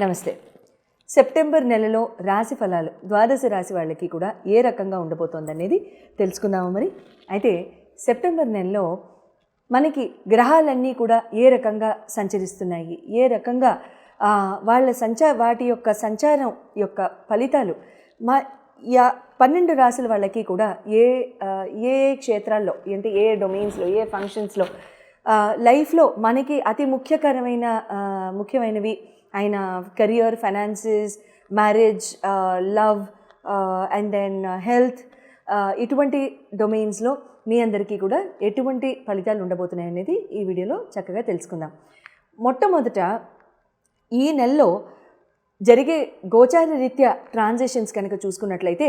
నమస్తే. సెప్టెంబర్ నెలలో రాశి ఫలాలు ద్వాదశ రాశి వాళ్ళకి కూడా ఏ రకంగా ఉండబోతోందనేది తెలుసుకుందాము. మరి అయితే సెప్టెంబర్ నెలలో మనకి గ్రహాలన్నీ కూడా ఏ రకంగా సంచరిస్తున్నాయి, ఏ రకంగా వాటి యొక్క సంచారం యొక్క ఫలితాలు 12 రాశుల వాళ్ళకి కూడా ఏ క్షేత్రాల్లో అంటే ఏ డొమైన్స్లో ఏ ఫంక్షన్స్లో లైఫ్లో మనకి అతి ముఖ్యమైనవి అయిన career, finances, marriage, love and then health, ఇటువంటి డొమైన్స్లో మీ అందరికీ కూడా ఎటువంటి ఫలితాలు ఉండబోతున్నాయి అనేది ఈ వీడియోలో చక్కగా తెలుసుకుందాం. మొట్టమొదట ఈ నెలలో జరిగే గోచార రీత్యా ట్రాన్సిషన్స్ కనుక చూసుకున్నట్లయితే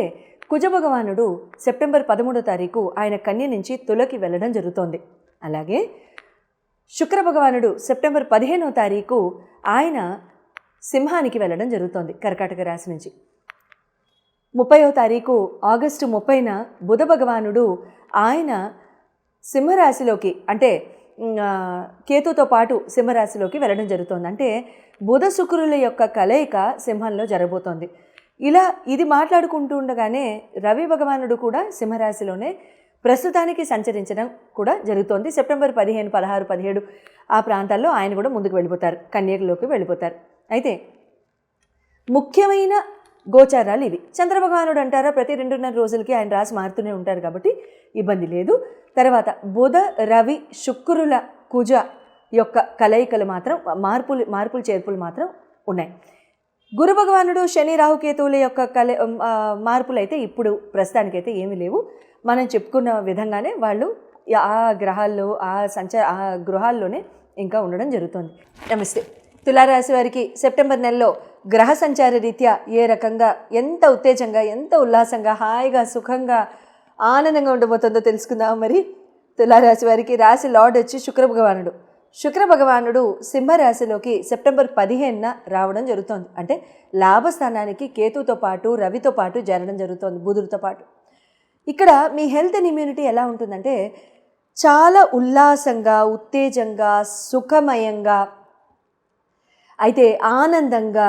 కుజ భగవానుడు సెప్టెంబర్ 13వ తారీఖు ఆయన కన్య నుంచి తులకి వెళ్ళడం జరుగుతోంది. అలాగే శుక్ర భగవానుడు సెప్టెంబర్ 15వ తారీఖు ఆయన సింహానికి వెళ్ళడం జరుగుతోంది కర్కాటక రాశి నుంచి. 30వ తారీఖు ఆగస్టు 30న బుధ భగవానుడు ఆయన సింహరాశిలోకి అంటే కేతుతో పాటు సింహరాశిలోకి వెళ్ళడం జరుగుతోంది. అంటే బుధ శుక్రుల యొక్క కలయిక సింహంలో జరగబోతోంది. ఇది మాట్లాడుకుంటూ ఉండగానే రవి భగవానుడు కూడా సింహరాశిలోనే ప్రస్తుతానికి సంచరించడం కూడా జరుగుతోంది. సెప్టెంబర్ 15, 16, 17 ఆ ప్రాంతాల్లో ఆయన కూడా ముందుకు వెళ్ళిపోతారు, కన్యలోకి వెళ్ళిపోతారు. అయితే ముఖ్యమైన గోచారాలు ఇవి. చంద్రభగవానుడు అంటారా ప్రతి 2.5 రోజులకి ఆయన రాశి మారుతూనే ఉంటారు కాబట్టి ఇబ్బంది లేదు. తర్వాత బుధ రవి శుక్రుల కుజ యొక్క కలయికలు మాత్రం మార్పులు చేర్పులు మాత్రం ఉన్నాయి. గురు భగవానుడు శని రాహుకేతువుల యొక్క మార్పులు అయితే ఇప్పుడు ప్రస్తుతానికైతే ఏమీ లేవు. మనం చెప్పుకున్న విధంగానే వాళ్ళు ఆ గ్రహాల్లో ఆ గృహాల్లోనే ఇంకా ఉండడం జరుగుతుంది. నమస్తే. తులారాశి వారికి సెప్టెంబర్ నెలలో గ్రహ సంచార రీత్యా ఏ రకంగా ఎంత ఉత్తేజంగా, ఎంత ఉల్లాసంగా, హాయిగా, సుఖంగా, ఆనందంగా ఉండబోతుందో తెలుసుకుందాం. మరి తులారాశి వారికి రాశి లార్డ్ వచ్చి శుక్ర భగవానుడు సింహరాశిలోకి సెప్టెంబర్ 15న రావడం జరుగుతోంది. అంటే లాభస్థానానికి కేతుతో పాటు రవితో పాటు చేరడం జరుగుతోంది, బుధుడితో పాటు. ఇక్కడ మీ హెల్త్ అండ్ ఇమ్యూనిటీ ఎలా ఉంటుందంటే చాలా ఉల్లాసంగా, ఉత్తేజంగా, సుఖమయంగా, అయితే ఆనందంగా,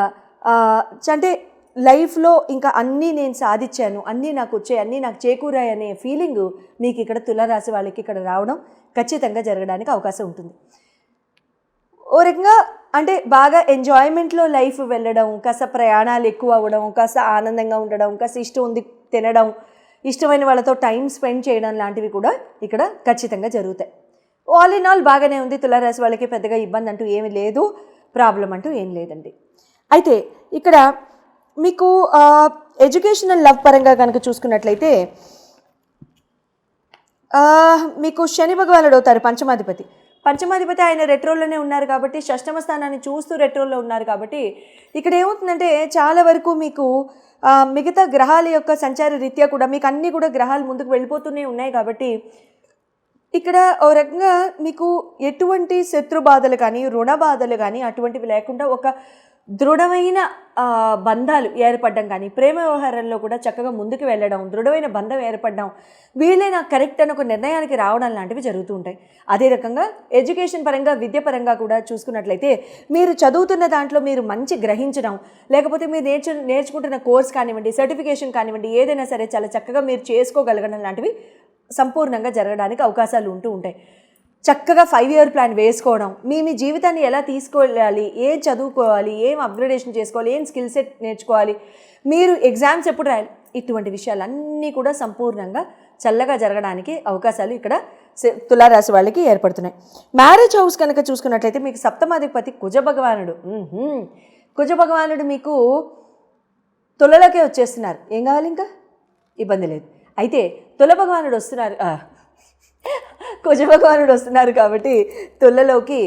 అంటే లైఫ్లో ఇంకా అన్నీ నేను సాధించాను, అన్నీ నాకు వచ్చాయి, అన్నీ నాకు చేకూరాయి అనే ఫీలింగ్ మీకు ఇక్కడ తులారాశి వాళ్ళకి ఇక్కడ రావడం ఖచ్చితంగా జరగడానికి అవకాశం ఉంటుంది. ఓ రకంగా అంటే బాగా ఎంజాయ్మెంట్లో లైఫ్ వెళ్ళడం, కాస్త ప్రయాణాలు ఎక్కువ అవ్వడం, కాస్త ఆనందంగా ఉండడం, కాస్త ఇష్టం ఉంది తినడం, ఇష్టమైన వాళ్ళతో టైం స్పెండ్ చేయడం లాంటివి కూడా ఇక్కడ ఖచ్చితంగా జరుగుతాయి. ఆల్ ఇన్ ఆల్ బాగానే ఉంది. తులారాశి వాళ్ళకి పెద్దగా ఇబ్బంది అంటూ ఏమీ లేదు, ప్రాబ్లం అంటూ ఏం లేదండి. అయితే ఇక్కడ మీకు ఎడ్యుకేషనల్ లవ్ పరంగా కనుక చూసుకున్నట్లయితే మీకు శని భగవానుడు అవుతారు పంచమాధిపతి ఆయన రెట్రోల్లోనే ఉన్నారు కాబట్టి, షష్టమ స్థానాన్ని చూస్తూ రెట్రోల్లో ఉన్నారు కాబట్టి ఇక్కడ ఏమవుతుందంటే చాలా వరకు మీకు మిగతా గ్రహాల యొక్క సంచార రీత్యా కూడా మీకు అన్నీ కూడా గ్రహాలు ముందుకు వెళ్ళిపోతూనే ఉన్నాయి కాబట్టి ఇక్కడ ఓ రకంగా మీకు ఎటువంటి శత్రు బాధలు కానీ, రుణ బాధలు కానీ అటువంటివి లేకుండా ఒక దృఢమైన బంధాలు ఏర్పడడం కానీ, ప్రేమ వ్యవహారంలో కూడా చక్కగా ముందుకు వెళ్ళడం, దృఢమైన బంధం ఏర్పడడం, వీళ్ళే నాకు కరెక్ట్ అని ఒక నిర్ణయానికి రావడం లాంటివి జరుగుతూ ఉంటాయి. అదే రకంగా ఎడ్యుకేషన్ పరంగా, విద్య పరంగా కూడా చూసుకున్నట్లయితే మీరు చదువుతున్న దాంట్లో మీరు మంచి గ్రహించడం, లేకపోతే మీరు నేర్చుకుంటున్న కోర్స్ కానివ్వండి, సర్టిఫికేషన్ కానివ్వండి, ఏదైనా సరే చాలా చక్కగా మీరు చేసుకోగలగడం లాంటివి సంపూర్ణంగా జరగడానికి అవకాశాలు ఉంటూ ఉంటాయి. చక్కగా 5-year ప్లాన్ వేసుకోవడం, మీ జీవితాన్ని ఎలా తీసుకెళ్ళాలి, ఏం చదువుకోవాలి, ఏం అప్గ్రేడేషన్ చేసుకోవాలి, ఏం స్కిల్ సెట్ నేర్చుకోవాలి, మీరు ఎగ్జామ్స్ ఎప్పుడు రాయాలి, ఇటువంటి విషయాలన్నీ కూడా సంపూర్ణంగా చల్లగా జరగడానికి అవకాశాలు ఇక్కడ తులారాశి వాళ్ళకి ఏర్పడుతున్నాయి. మ్యారేజ్ హౌస్ కనుక చూసుకున్నట్లయితే మీకు సప్తమాధిపతి కుజ భగవానుడు మీకు తులలోకే వచ్చేస్తున్నారు. ఏం కావాలి, ఇంకా ఇబ్బంది లేదు. అయితే కుజ భగవానుడు వస్తున్నారు కాబట్టి తులలోకి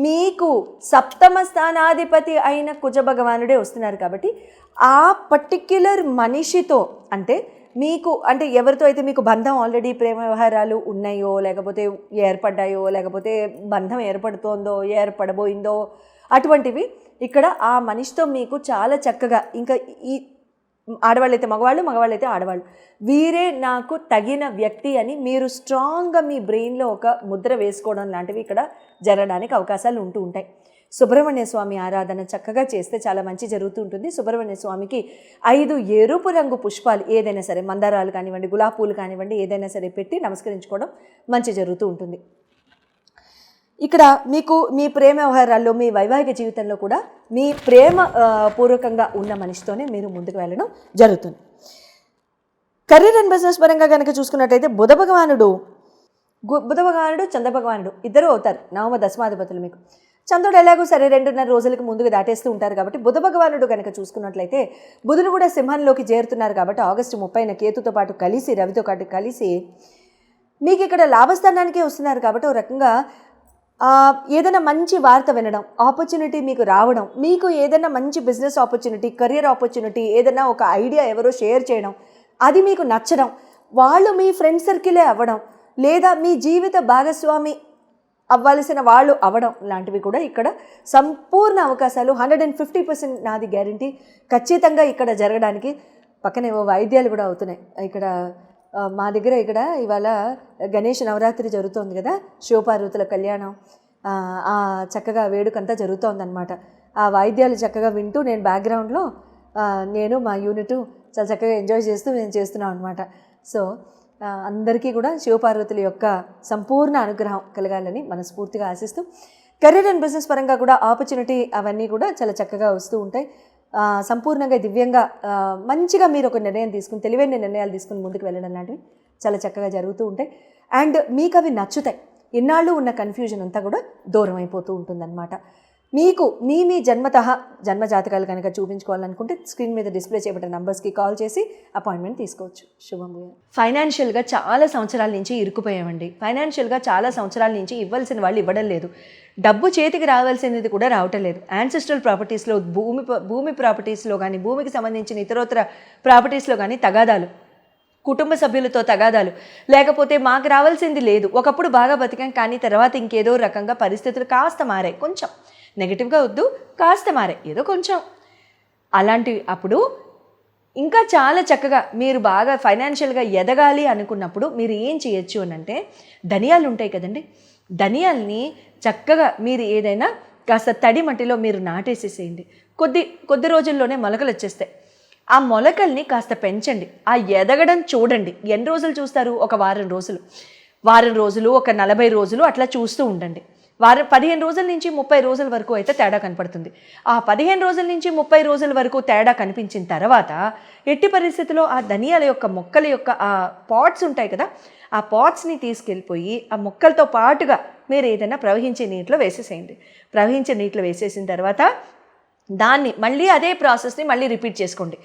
మీకు సప్తమ స్థానాధిపతి అయిన కుజ భగవానుడే వస్తున్నారు కాబట్టి ఆ పర్టిక్యులర్ మనిషితో అంటే మీకు అంటే ఎవరితో అయితే మీకు బంధం ఆల్రెడీ ప్రేమ వ్యవహారాలు ఉన్నాయో, లేకపోతే ఏర్పడ్డాయో, లేకపోతే బంధం ఏర్పడుతోందో, ఏర్పడబోయిందో, అటువంటివి ఇక్కడ ఆ మనిషితో మీకు చాలా చక్కగా ఇంకా ఈ ఆడవాళ్ళైతే మగవాళ్ళు, మగవాళ్ళైతే ఆడవాళ్ళు, వీరే నాకు తగిన వ్యక్తి అని మీరు స్ట్రాంగ్గా మీ బ్రెయిన్లో ఒక ముద్ర వేసుకోవడం లాంటివి ఇక్కడ జరగడానికి అవకాశాలు ఉంటూ ఉంటాయి. సుబ్రహ్మణ్య స్వామి ఆరాధన చక్కగా చేస్తే చాలా మంచి జరుగుతూ ఉంటుంది. సుబ్రహ్మణ్య స్వామికి 5 ఎరుపు రంగు పుష్పాలు ఏదైనా సరే, మందారాలు కానివ్వండి, గులాబీ పూలు కానివ్వండి, ఏదైనా సరే పెట్టి నమస్కరించుకోవడం మంచి జరుగుతూ ఉంటుంది. ఇక్కడ మీకు మీ ప్రేమ వ్యవహారాల్లో, మీ వైవాహిక జీవితంలో కూడా మీ ప్రేమ పూర్వకంగా ఉన్న మనిషితోనే మీరు ముందుకు వెళ్ళడం జరుగుతుంది. కెరీర్ అండ్ బిజినెస్ పరంగా కనుక చూసుకున్నట్టయితే బుధ భగవానుడు చంద్ర భగవానుడు ఇద్దరు అవుతారు నవమ దశమాధిపతులు. మీకు చంద్రుడు ఎలాగో సరే 2.5 రోజులకు ముందుగా దాటేస్తూ ఉంటారు కాబట్టి బుధ భగవానుడు కనుక చూసుకున్నట్లయితే బుధుడు కూడా సింహంలోకి చేరుతున్నారు కాబట్టి ఆగస్టు 30న కేతుతో పాటు కలిసి, రవితో పాటు కలిసి మీకు ఇక్కడ లాభస్థానానికే వస్తున్నారు కాబట్టి ఒక రకంగా ఏదైనా మంచి వార్త వినడం, ఆపర్చునిటీ మీకు రావడం, మీకు ఏదైనా మంచి బిజినెస్ ఆపర్చునిటీ, కెరియర్ ఆపర్చునిటీ, ఏదైనా ఒక ఐడియా ఎవరో షేర్ చేయడం, అది మీకు నచ్చడం, వాళ్ళు మీ ఫ్రెండ్ సర్కిలే అవ్వడం, లేదా మీ జీవిత భాగస్వామి అవ్వాల్సిన వాళ్ళు అవ్వడం లాంటివి కూడా ఇక్కడ సంపూర్ణ అవకాశాలు 150% నాది గ్యారంటీ ఖచ్చితంగా ఇక్కడ జరగడానికి. పక్కనే వాయిద్యాలు కూడా అవుతున్నాయి. ఇక్కడ మా దగ్గర ఇక్కడ ఇవాళ గణేష్ నవరాత్రి జరుగుతోంది కదా, శివపార్వతుల కళ్యాణం, చక్కగా వేడుకంతా జరుగుతోందనమాట. ఆ వాయిద్యాలు చక్కగా వింటూ నేను బ్యాక్గ్రౌండ్లో నేను మా యూనిట్ చాలా చక్కగా ఎంజాయ్ చేస్తూ నేను చేస్తున్నాం అనమాట. సో అందరికీ కూడా శివపార్వతుల యొక్క సంపూర్ణ అనుగ్రహం కలగాలని మనస్ఫూర్తిగా ఆశిస్తూ, కెరీర్ అండ్ బిజినెస్ పరంగా కూడా ఆపర్చునిటీ అవన్నీ కూడా చాలా చక్కగా వస్తూ ఉంటాయి. సంపూర్ణంగా దివ్యంగా మంచిగా మీరు ఒక నిర్ణయం తీసుకుని, తెలివైన నిర్ణయాలు తీసుకుని ముందుకు వెళ్ళడం లాంటివి చాలా చక్కగా జరుగుతూ ఉంటాయి. అండ్ మీకు అవి నచ్చుతాయి. ఇన్నాళ్ళు ఉన్న కన్ఫ్యూజన్ అంతా కూడా దూరం అయిపోతూ ఉంటుందన్నమాట. మీకు మీ జన్మ జాతకాలు కనుక చూపించుకోవాలనుకుంటే స్క్రీన్ మీద డిస్ప్లే చేయబడిన నంబర్స్కి కాల్ చేసి అపాయింట్మెంట్ తీసుకోవచ్చు. శుభం. ఫైనాన్షియల్గా చాలా సంవత్సరాల నుంచి ఇరుక్కుపోయామండి. ఫైనాన్షియల్గా చాలా సంవత్సరాల నుంచి ఇవ్వాల్సిన వాళ్ళు ఇవ్వడం లేదు, డబ్బు చేతికి రావాల్సినది కూడా రావటం లేదు. యాన్సెస్ట్రల్ ప్రాపర్టీస్లో, భూమి ప్రాపర్టీస్లో కానీ, భూమికి సంబంధించిన ఇతరోత్తర ప్రాపర్టీస్లో కానీ తగాదాలు, కుటుంబ సభ్యులతో తగాదాలు, లేకపోతే మాకు రావాల్సింది లేదు, ఒకప్పుడు బాగా బతికాం కానీ తర్వాత ఇంకేదో రకంగా పరిస్థితులు కాస్త మారాయి, కొంచెం నెగిటివ్గా వద్దు, కాస్త మారాయి ఏదో కొంచెం అలాంటివి. అప్పుడు ఇంకా చాలా చక్కగా మీరు బాగా ఫైనాన్షియల్గా ఎదగాలి అనుకున్నప్పుడు మీరు ఏం చేయొచ్చు అని అంటే, ధనియాలు ఉంటాయి కదండి, ధనియాల్ని చక్కగా మీరు ఏదైనా కాస్త తడి మట్టిలో మీరు నాటేసేసేయండి. కొద్ది రోజుల్లోనే మొలకలు వచ్చేస్తాయి. ఆ మొలకల్ని కాస్త పెంచండి, ఆ ఎదగడం చూడండి. ఎన్ని రోజులు చూస్తారు? ఒక వారం రోజులు, ఒక 40 రోజులు అట్లా చూస్తూ ఉండండి. 15 రోజుల నుంచి 30 రోజుల వరకు అయితే తేడా కనపడుతుంది. ఆ 15 రోజుల నుంచి 30 రోజుల వరకు తేడా కనిపించిన తర్వాత ఎట్టి పరిస్థితుల్లో ఆ ధనియాల యొక్క మొక్కల యొక్క ఆ పాట్స్ ఉంటాయి కదా, ఆ పాట్స్ని తీసుకెళ్ళిపోయి ఆ మొక్కలతో పాటుగా మీరు ఏదైనా ప్రవహించే నీటిలో వేసేసేయండి. ప్రవహించే నీటిలో వేసేసిన తర్వాత దాన్ని మళ్ళీ అదే ప్రాసెస్ని మళ్ళీ రిపీట్ చేసుకోండి.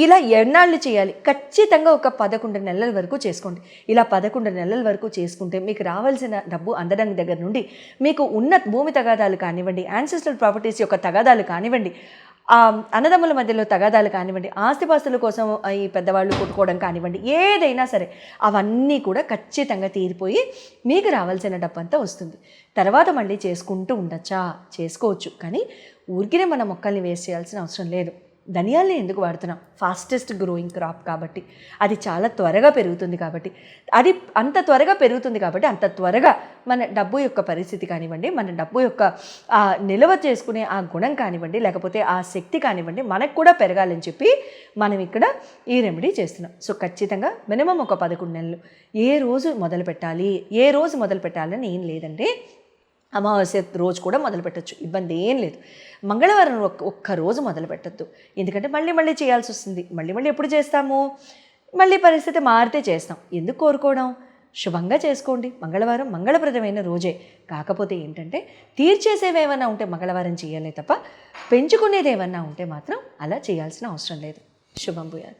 ఇలా ఎన్నాళ్ళు చేయాలి? ఖచ్చితంగా ఒక 11 నెలల వరకు చేసుకోండి. ఇలా 11 నెలల వరకు చేసుకుంటే మీకు రావాల్సిన డబ్బు అందడం దగ్గర నుండి, మీకు ఉన్న భూమి తగాదాలు కానివ్వండి, యాన్సెస్ట్రల్ ప్రాపర్టీస్ యొక్క తగాదాలు కానివ్వండి, అన్నదమ్ముల మధ్యలో తగాదాలు కానివ్వండి, ఆస్తిపాస్తుల కోసం ఈ పెద్దవాళ్ళు కొట్టుకోవడం కానివ్వండి, ఏదైనా సరే అవన్నీ కూడా ఖచ్చితంగా తీరిపోయి మీకు రావాల్సిన డబ్బు అంతా వస్తుంది. తర్వాత మళ్ళీ చేసుకుంటూ ఉండొచ్చా? చేసుకోవచ్చు, కానీ ఊరికినే మన మొక్కల్ని వేస్ట్ చేయాల్సిన అవసరం లేదు. ధనియాల్ని ఎందుకు వాడుతున్నాం? ఫాస్టెస్ట్ గ్రోయింగ్ క్రాప్ కాబట్టి, అది చాలా త్వరగా పెరుగుతుంది కాబట్టి, అది అంత త్వరగా పెరుగుతుంది కాబట్టి అంత త్వరగా మన డబ్బు యొక్క పరిస్థితి కానివ్వండి, మన డబ్బు యొక్క నిల్వ చేసుకునే ఆ గుణం కానివ్వండి, లేకపోతే ఆ శక్తి కానివ్వండి మనకు కూడా పెరగాలని చెప్పి మనం ఇక్కడ ఈ రెమెడీ చేస్తున్నాం. సో ఖచ్చితంగా మినిమం ఒక 11 నెలలు ఏ రోజు మొదలు పెట్టాలని ఏం లేదండి. అమావాస్య రోజు కూడా మొదలు పెట్టచ్చు, ఇబ్బంది ఏం లేదు. మంగళవారం ఒక్క రోజు మొదలు పెట్టద్దు, ఎందుకంటే మళ్ళీ చేయాల్సి వస్తుంది. మళ్ళీ ఎప్పుడు చేస్తాము? మళ్ళీ పరిస్థితి మారితే చేస్తాం. ఎందుకు కోరుకోవడం? శుభంగా చేసుకోండి. మంగళవారం మంగళప్రదమైన రోజే. కాకపోతే ఏంటంటే తీర్చేసేవి ఏమన్నా ఉంటే మంగళవారం చేయాలి తప్ప పెంచుకునేది ఏమన్నా ఉంటే మాత్రం అలా చేయాల్సిన అవసరం లేదు. శుభం భూయాత్.